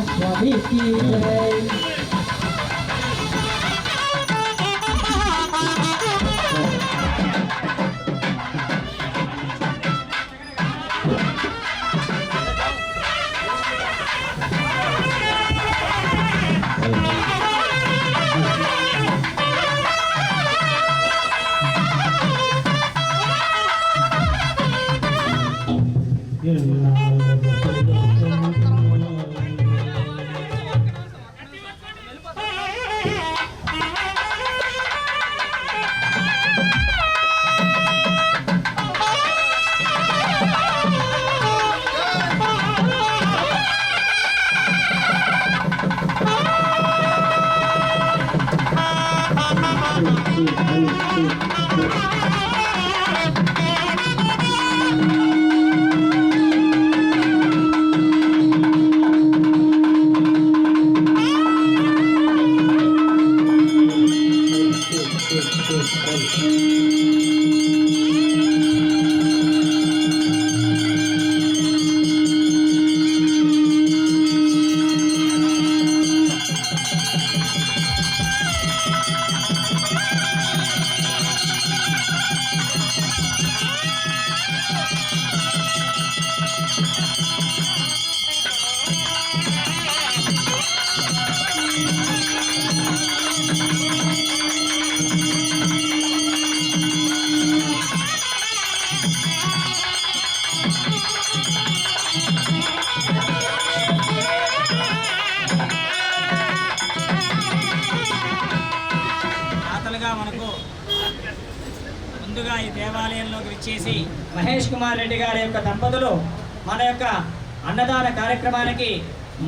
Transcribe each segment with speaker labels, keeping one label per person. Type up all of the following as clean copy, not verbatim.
Speaker 1: स्वामी की जय। ముందుగా ఈ దేవాలయంలోకి విచ్చేసి మహేష్ కుమార్ రెడ్డి గారి యొక్క దంపతులు మన యొక్క అన్నదాన కార్యక్రమానికి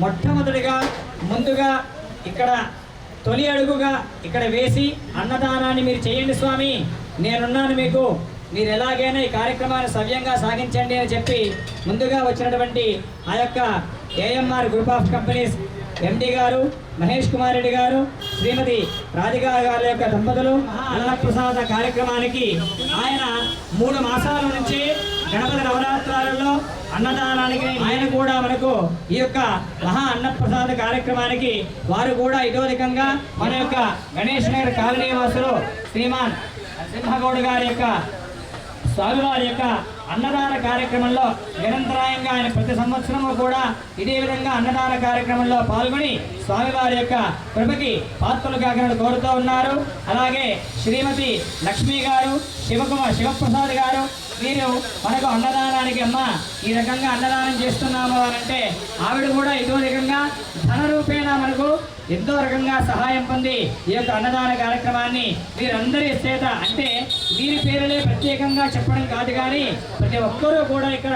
Speaker 1: మొట్టమొదటిగా ముందుగా ఇక్కడ తొలి అడుగుగా ఇక్కడ వేసి అన్నదానాన్ని మీరు చేయండి స్వామి, నేనున్నాను మీకు, మీరు ఎలాగైనా ఈ కార్యక్రమాన్ని సవ్యంగా సాగించండి అని చెప్పి ముందుగా వచ్చినటువంటి ఆ యొక్క ఏఎంఆర్ గ్రూప్ ఆఫ్ కంపెనీస్ ఎండి గారు మహేష్ కుమార్ రెడ్డి గారు శ్రీమతి రాధికా గారి యొక్క దంపతులు అన్నప్రసాద కార్యక్రమానికి ఆయన 3 మాసాల నుంచి గణపతి నవరాత్రులలో అన్నదానానికి ఆయన కూడా మనకు ఈ యొక్క మహా అన్నప్రసాద కార్యక్రమానికి వారు కూడా ఇతోధికంగా మన యొక్క గణేష్ నగర్ కాలనీ వాసులు శ్రీమాన్ సింహగౌడ్ గారి యొక్క స్వామివారి యొక్క అన్నదాన కార్యక్రమంలో నిరంతరాయంగా ఆయన ప్రతి సంవత్సరము కూడా ఇదే విధంగా అన్నదాన కార్యక్రమంలో పాల్గొని స్వామివారి యొక్క కృపకి పాత్రలు కాకనని కోరుతూ ఉన్నారు. అలాగే శ్రీమతి లక్ష్మి గారు, శివప్రసాద్ గారు వీరు మనకు అన్నదానానికి అమ్మ ఈ రకంగా అన్నదానం చేస్తున్నాము అనంటే ఆవిడ కూడా ఇదో రకంగా ధన రూపేణ మనకు ఎంతో రకంగా సహాయం పొంది ఈ యొక్క అన్నదాన కార్యక్రమాన్ని వీరందరి చేత అంటే వీరి పేరులే ప్రత్యేకంగా చెప్పడం కాదు కానీ ప్రతి ఒక్కరూ కూడా ఇక్కడ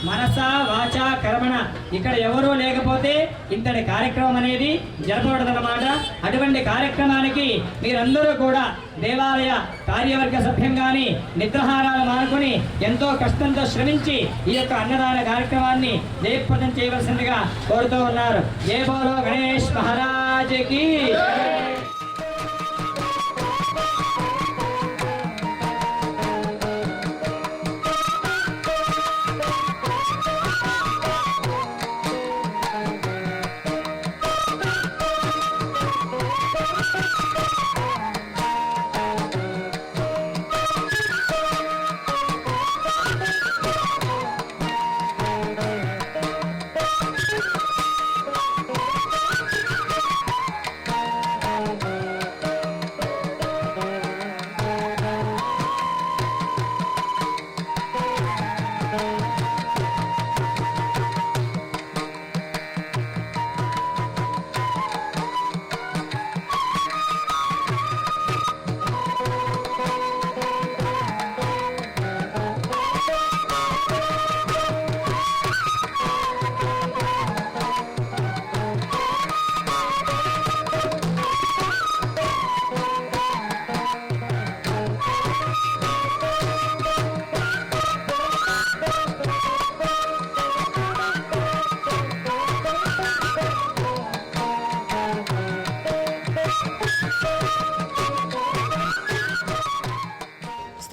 Speaker 1: మనస వాచ కర్మణ ఇక్కడ ఎవరూ లేకపోతే ఇంతటి కార్యక్రమం అనేది జరపబడదన్నమాట. అటువంటి కార్యక్రమానికి మీరందరూ కూడా దేవాలయ కార్యవర్గ సభ్యంగాని నిద్రాహారాలు మానుకొని ఎంతో కష్టంతో శ్రమించి ఈ యొక్క అన్నదాన కార్యక్రమాన్ని జయప్రదం చేయవలసిందిగా కోరుతూ ఉన్నారు. జై బోలో గణేష్ మహారాజ్ కి.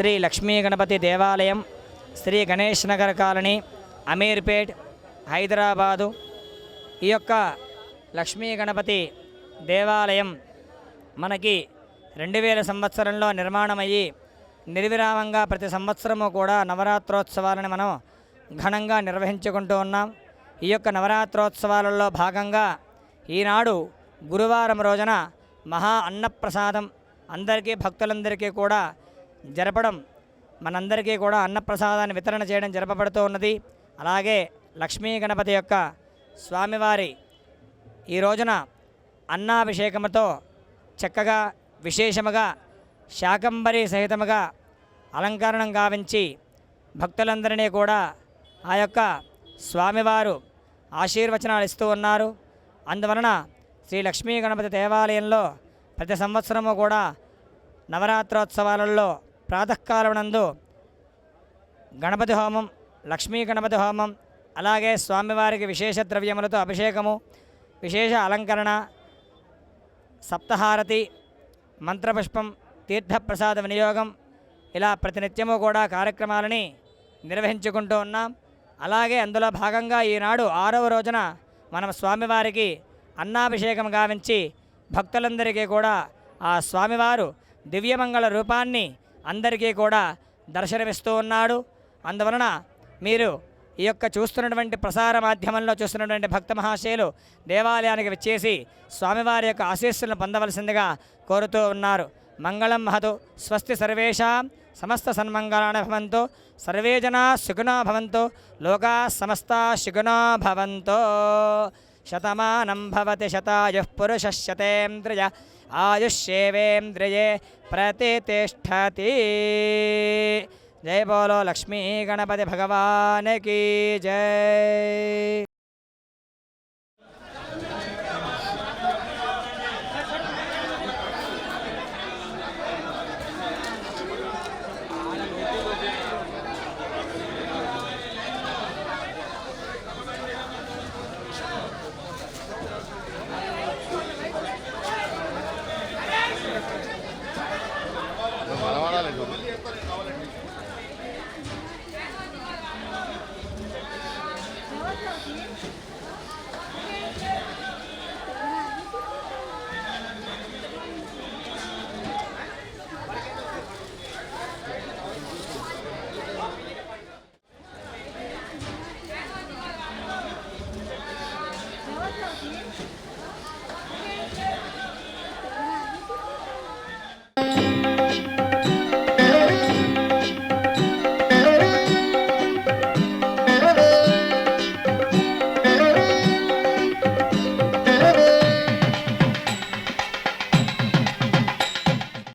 Speaker 1: శ్రీ లక్ష్మీ గణపతి దేవాలయం, శ్రీ గణేష్ నగర్ కాలనీ, అమీర్పేట్, హైదరాబాదు. ఈ యొక్క లక్ష్మీ గణపతి దేవాలయం మనకి 2000 సంవత్సరంలో నిర్మాణమయ్యి నిర్విరామంగా ప్రతి సంవత్సరము కూడా నవరాత్రోత్సవాలను మనం ఘనంగా నిర్వహించుకుంటూ ఉన్నాం. ఈ యొక్క నవరాత్రోత్సవాలలో భాగంగా ఈనాడు గురువారం రోజున మహా అన్నప్రసాదం అందరికీ భక్తులందరికీ కూడా జరపడం, మనందరికీ కూడా అన్నప్రసాదాన్ని వితరణ చేయడం జరపబడుతూ ఉన్నది. అలాగే లక్ష్మీ గణపతి యొక్క స్వామివారి ఈ రోజున అన్నాభిషేకముతో చక్కగా విశేషముగా శాకంబరి సహితముగా అలంకరణం గావించి భక్తులందరినీ కూడా ఆ యొక్క స్వామివారు ఆశీర్వచనాలు ఇస్తూ ఉన్నారు. అందువలన శ్రీ లక్ష్మీ గణపతి దేవాలయంలో ప్రతి సంవత్సరము కూడా నవరాత్రోత్సవాలలో ప్రాతకాలమునందు గణపతి హోమం, లక్ష్మీ గణపతి హోమం, అలాగే స్వామివారికి విశేష ద్రవ్యములతో అభిషేకము, విశేష అలంకరణ, సప్తహారతి, మంత్రపుష్పం, తీర్థప్రసాద వినియోగం, ఇలా ప్రతినిత్యము కూడా కార్యక్రమాలని నిర్వహించుకుంటూ ఉన్నాం. అలాగే అందులో భాగంగా ఈనాడు 6వ రోజున మనం స్వామివారికి అన్నాభిషేకం గావించి భక్తులందరికీ కూడా ఆ స్వామివారు దివ్యమంగళ రూపాన్ని అందరికీ కూడా దర్శనమిస్తూ ఉన్నాడు. అందువలన మీరు ఈ యొక్క చూస్తున్నటువంటి ప్రసార మాధ్యమంలో చూస్తున్నటువంటి భక్త మహాశయులు దేవాలయానికి వచ్చేసి స్వామివారి యొక్క ఆశీస్సులను పొందవలసిందిగా కోరుతూ ఉన్నారు. మంగళం మహతు. స్వస్తి సర్వేషాం సమస్త సన్మంగళాని భవంతు. సర్వే జనా సుఖినో భవంతు. లోకా సమస్తా సుఖినో భవంతు. శతమానం భవతి శతాయుః పురుషः శతేంద్రియ ఆయుష్యేవేంద్రియే ప్రతిష్టతి. జై బోలో లక్ష్మీ గణపతి భగవాన్ కీ జై.